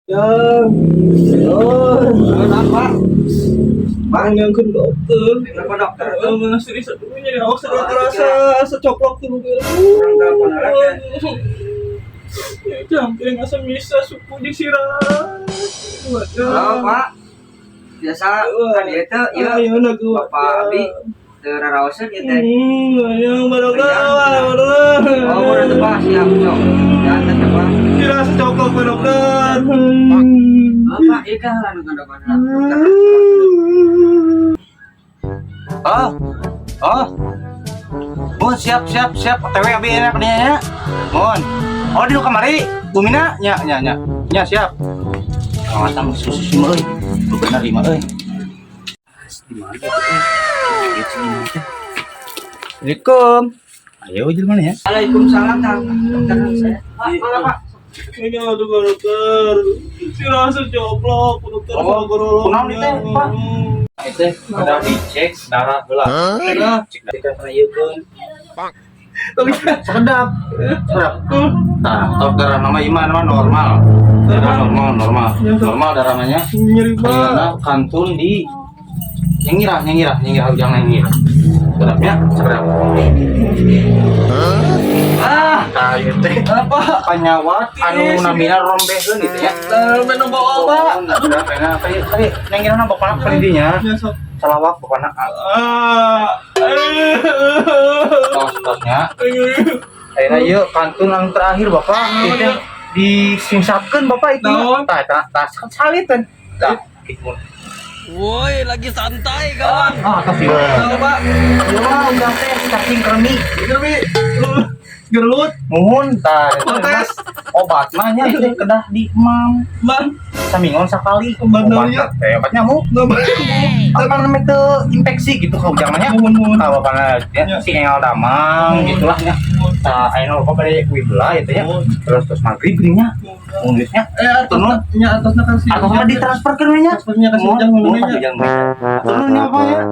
Ya, oh, Kenapa? bang yang ke dokter. Kenapa dokter? Masih di satunya di awak sudah terasa secoplok tuh. Ya, camping asam bisa suku disiram. Halo Pak. Biasa kan dia tuh, Ya, nagu. Bapak Abi terarawasan ya teh. Yang baru Oh, udah tuh Pak, siap cok. Jangan coba. dirasa coplok Pak dokter. Bapak ikan lah dengan dokter. Oh, oh, Mun siap. OTW abi enak nih ya. Mun, oh di kamari, Bumina, nya siap. Kawatan susu sih euy, lu bener lima euy. Di mana tuh? Assalamualaikum. Ayo jelema ya. Waalaikumsalam Kang. Dokter saya. Pak, mana Pak? Ini ada dokter. Dirasa coplok dokter. Oh, kunaon itu, Pak? Itu udah dicek darah heula. Cek darah ieukeun. Tapi Sedap. Nah, tok darah nama iman mah normal. Darah normal. Normal darah namanya. nyeri Karena kantun di nyengirah jangan nyengirah. Sedapnya sedap. Kayu teh apa? Penyawat anu namina rombeheun gitu ya. minum obat. Sudah pena tadi nyengirah bapana kalidinya. Salawak bapana. Tos-tosnya. Akhirnya yuk kantun yang terakhir bapak itu disingsakeun bapak itu. Naon? Tah saliten. Tah Woi, lagi santai kawan. kasih. Pak, Ieu mah udah teh cacing kremi. tapi gelut, Muhun tah Protes. obat mah nya teh kedah di emam. Bang. Samingon sakali. Benernya. Obat nyamuk. Apa namanya itu infeksi gitu kau jangannya. Tahu apa si engel damang gitulah nya. Tah ayeuna lupa pada wibla itu ya. Terus maghrib geunya. Nulisnya Atasnya kan sih. atau sama ditransfer ke nya. Transfernya ke Sujang, Tunanya apa ya?